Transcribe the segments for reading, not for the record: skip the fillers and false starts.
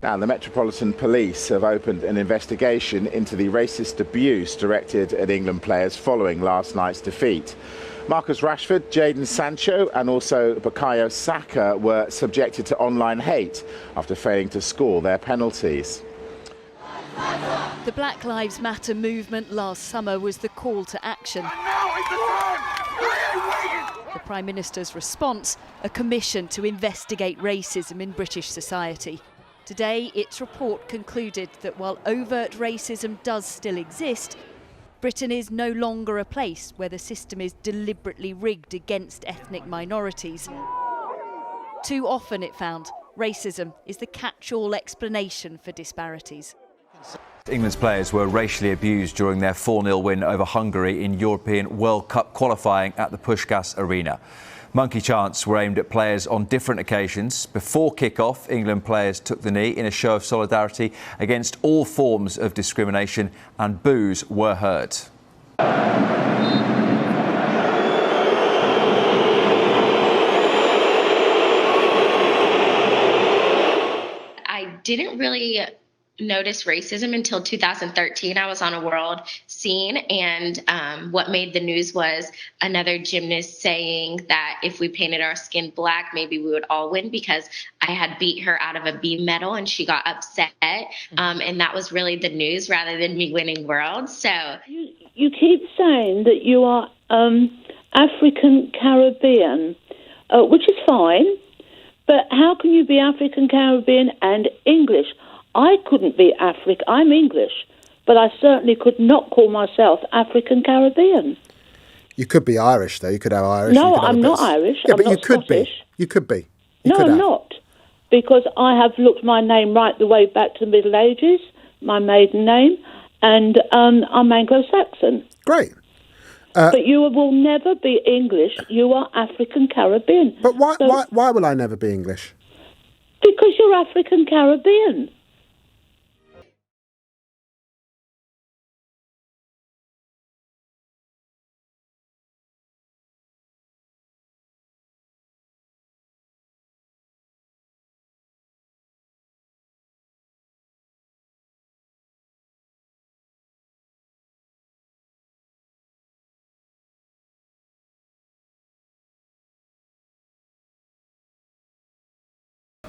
Now, the Metropolitan Police have opened an investigation into the racist abuse directed at England players following last night's defeat. Marcus Rashford, Jadon Sancho and also Bukayo Saka were subjected to online hate after failing to score their penalties. The Black Lives Matter movement last summer was the call to action. The Prime Minister's response, a commission to investigate racism in British society. Today, its report concluded that while overt racism does still exist, Britain is no longer a place where the system is deliberately rigged against ethnic minorities. Too often, it found, racism is the catch-all explanation for disparities. England's players were racially abused during their 4-0 win over Hungary in European World Cup qualifying at the Puskás Arena. Monkey chants were aimed at players on different occasions. Before kick-off, England players took the knee in a show of solidarity against all forms of discrimination, and boos were heard. I didn't really notice racism until 2013. I was on a world scene, and what made the news was another gymnast saying that if we painted our skin black, maybe we would all win, because I had beat her out of a beam medal and she got upset. And that was really the news rather than me winning worlds. So you keep saying that you are African Caribbean, which is fine, but how can you be African Caribbean and English? I couldn't be African. I'm English, but I certainly could not call myself African Caribbean. You could be Irish, though. You could have Irish. No, I'm not Irish. Yeah, I'm but not you could Scottish. be. You could be. No, I'm not, because I have looked my name right the way back to the Middle Ages, my maiden name, and I'm Anglo-Saxon. Great. But you will never be English. You are African Caribbean. But why will I never be English? Because you're African Caribbean.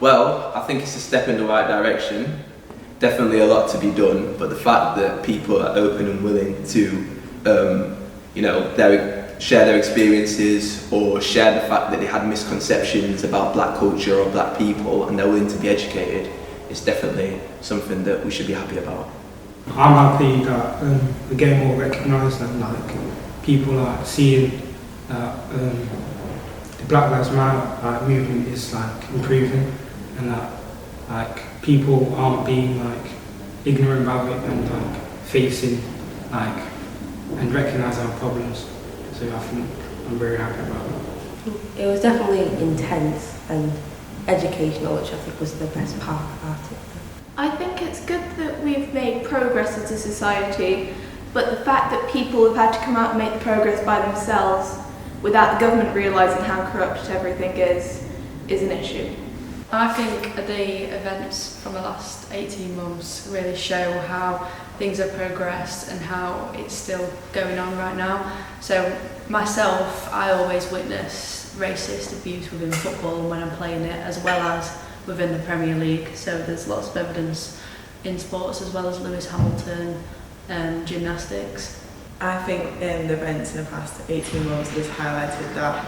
Well, I think it's a step in the right direction. Definitely a lot to be done, but the fact that people are open and willing to, share their experiences or share the fact that they had misconceptions about black culture or black people, and they're willing to be educated, is definitely something that we should be happy about. I'm happy that we're getting more recognised, and people are seeing that the Black Lives Matter movement is improving, and that people aren't being ignorant about it, and facing and recognising our problems. So I think I'm very happy about that. It was definitely intense and educational, which I think was the best part about it. I think it's good that we've made progress as a society, but the fact that people have had to come out and make the progress by themselves without the government realising how corrupt everything is an issue. I think the events from the last 18 months really show how things have progressed and how it's still going on right now. So myself, I always witness racist abuse within football when I'm playing it, as well as within the Premier League. So there's lots of evidence in sports, as well as Lewis Hamilton, gymnastics. I think the events in the past 18 months has highlighted that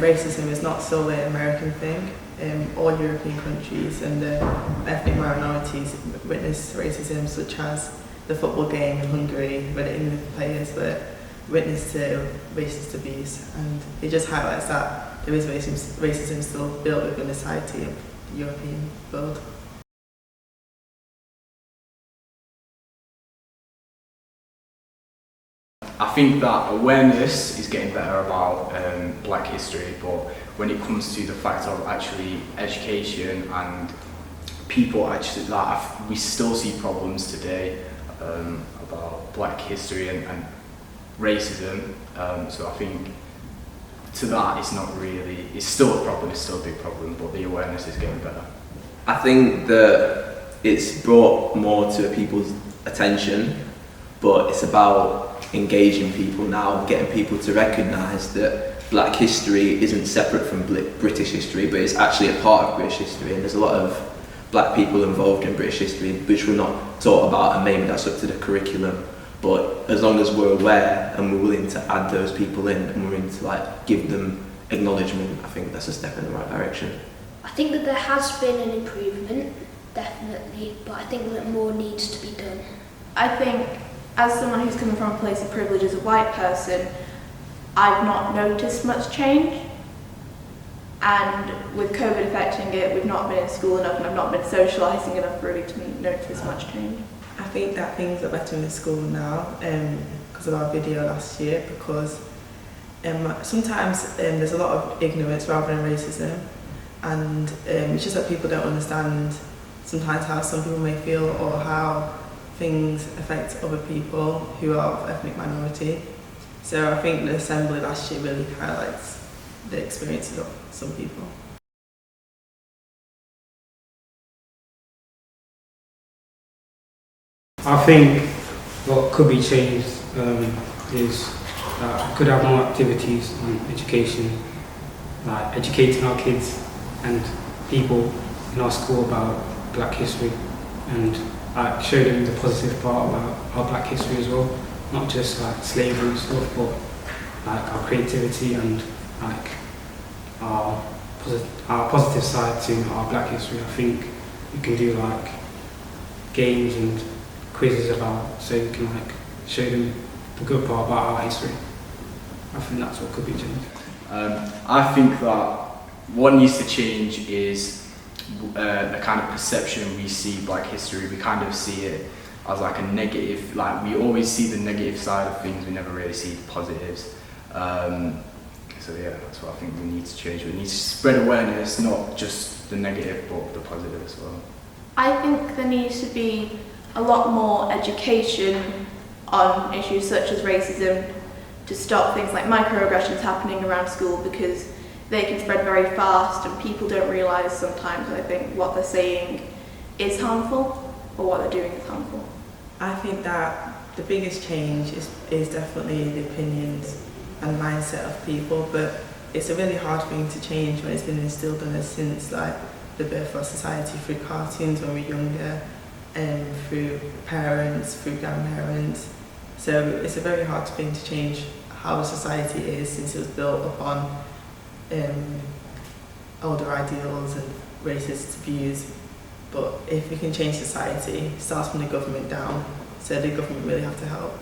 racism is not solely an American thing. All European countries and the ethnic minorities witness racism, such as the football game in Hungary, where the England players were witness to racist abuse, and it just highlights that there is racism still built within the society of the European world. I think that awareness is getting better about black history, but when it comes to the fact of actually education and people actually, we still see problems today about black history and racism. So I think to that it's still a problem, it's still a big problem, but the awareness is getting better. I think that it's brought more to people's attention, but it's about engaging people now, getting people to recognise that Black history isn't separate from British history, but it's actually a part of British history, and there's a lot of Black people involved in British history which we're not taught about, and maybe that's up to the curriculum. But as long as we're aware and we're willing to add those people in and we're willing to like give them acknowledgement, I think that's a step in the right direction. I think that there has been an improvement, definitely, but I think that more needs to be done. I think as someone who's coming from a place of privilege as a white person, I've not noticed much change. And with COVID affecting it, we've not been in school enough and I've not been socialising enough really to notice much change. I think that things are better in the school now because of our video last year, because sometimes there's a lot of ignorance rather than racism, and it's just that people don't understand sometimes how some people may feel or how things affect other people who are of ethnic minority. So I think the assembly last year really highlights the experiences of some people. I think what could be changed is that we could have more activities on education, like educating our kids and people in our school about Black history, and like show them the positive part about our Black history as well, not just like slavery and stuff, but like our creativity and like our positive side to our Black history. I think we can do like games and quizzes about, so you can like show them the good part about our history. I think that's what could be changed. I think that what needs to change is the kind of perception we see Black history. We kind of see it as like a negative, like we always see the negative side of things, we never really see the positives. So yeah, that's what I think we need to change. We need to spread awareness, not just the negative, but the positive as well. I think there needs to be a lot more education on issues such as racism to stop things like microaggressions happening around school, because they can spread very fast and people don't realise sometimes, I think, what they're saying is harmful or what they're doing is harmful. I think that the biggest change is definitely the opinions and mindset of people, but it's a really hard thing to change when it's been instilled in us since like the birth of our society, through cartoons when we're younger, through parents, through grandparents. So it's a very hard thing to change how a society is, since it was built upon older ideals and racist views. But if we can change society, it starts from the government down, so the government really have to help.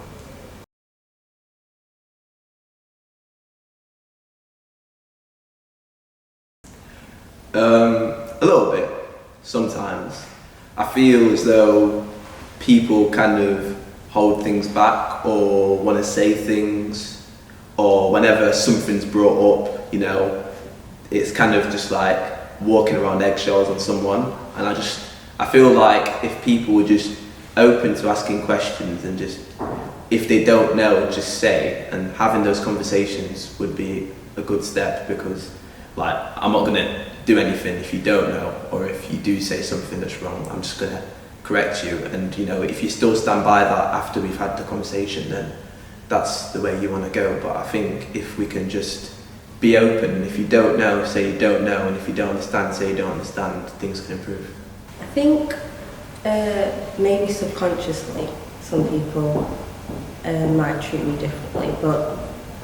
A little bit, sometimes. I feel as though people kind of hold things back or want to say things, or whenever something's brought up, you know, it's kind of just like walking around eggshells on someone. And I feel like if people were just open to asking questions and just, if they don't know, just say, and having those conversations would be a good step, because like, I'm not gonna do anything if you don't know, or if you do say something that's wrong, I'm just gonna correct you. And you know, if you still stand by that after we've had the conversation, then that's the way you want to go. But I think if we can just be open, and if you don't know, say you don't know, and if you don't understand, say you don't understand, things can improve. I think maybe subconsciously some people might treat me differently, but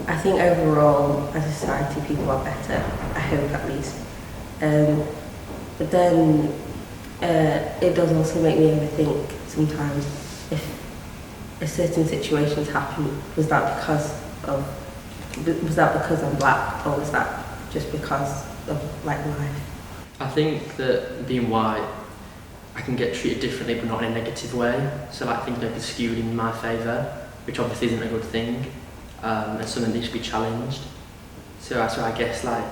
I think overall as a society people are better, I hope at least. But then it does also make me overthink sometimes if certain situations happen, was that because I'm Black, or was that just because of like life? I think that being white, I can get treated differently but not in a negative way, so like things may be skewed in my favour, which obviously isn't a good thing, and something that needs to be challenged. So I guess like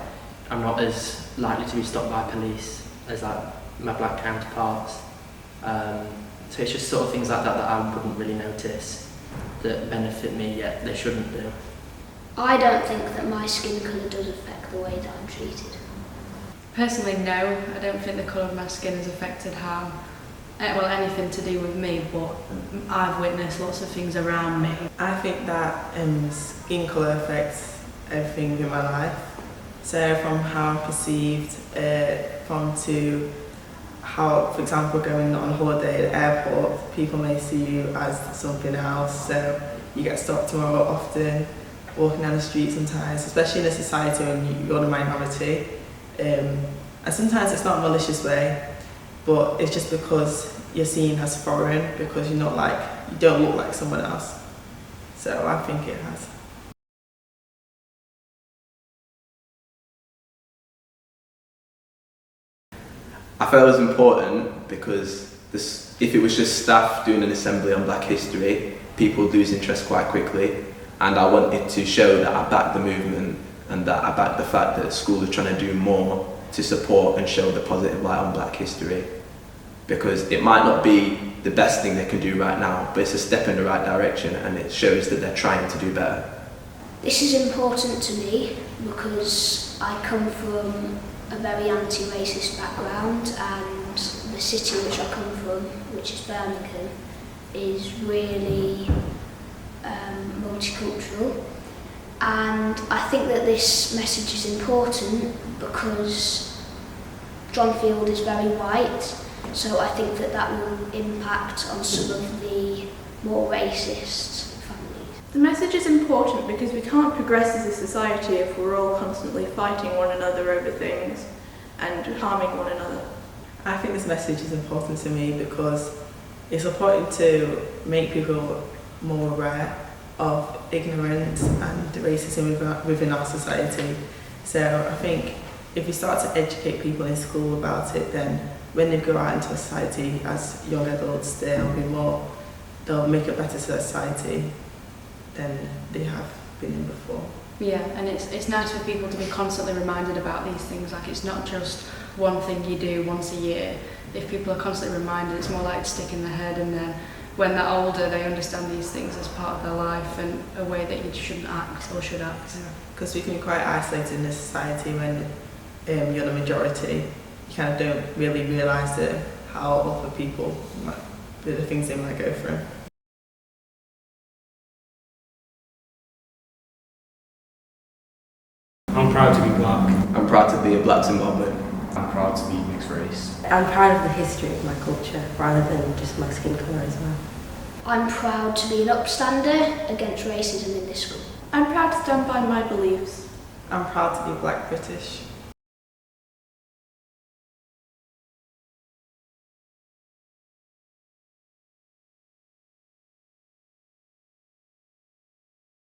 I'm not as likely to be stopped by police as like my Black counterparts. So it's just sort of things like that that I wouldn't really notice that benefit me, yet they shouldn't do. I don't think that my skin colour does affect the way that I'm treated. Personally, no. I don't think the colour of my skin has affected how well, anything to do with me, but I've witnessed lots of things around me. I think that skin colour affects everything in my life. So from how I'm perceived, from to how, for example, going on holiday at the airport, people may see you as something else. So you get stopped more often, walking down the street sometimes, especially in a society when you're the minority. And sometimes it's not a malicious way, but it's just because you're seen as foreign, because you don't look like someone else. So I think it has. I felt it was important because if it was just staff doing an assembly on Black history, people lose interest quite quickly. And I wanted to show that I back the movement and that I back the fact that schools are trying to do more to support and show the positive light on Black history. Because it might not be the best thing they can do right now, but it's a step in the right direction and it shows that they're trying to do better. This is important to me because I come from a very anti-racist background, and the city which I come from, which is Birmingham, is really multicultural, and I think that this message is important because John Field is very white, so I think that that will impact on some of the more racist families. The message is important because we can't progress as a society if we're all constantly fighting one another over things and harming one another. I think this message is important to me because it's important to make people more aware of ignorance and racism within our society. So I think if we start to educate people in school about it, then when they go out into society as young adults, they'll make a better society than they have been in before. Yeah, and it's nice for people to be constantly reminded about these things. Like, it's not just one thing you do once a year. If people are constantly reminded, it's more likely to stick in their head, and then when they're older, they understand these things as part of their life and a way that you shouldn't act or should act. Because we can be quite isolated in this society when you're the majority. You kind of don't really realise how other people, the things they might go through. I'm proud to be black. I'm proud to be a Black Zimbabwean. I'm proud to be mixed race. I'm proud of the history of my culture rather than just my skin colour as well. I'm proud to be an upstander against racism in this school. I'm proud to stand by my beliefs. I'm proud to be Black British.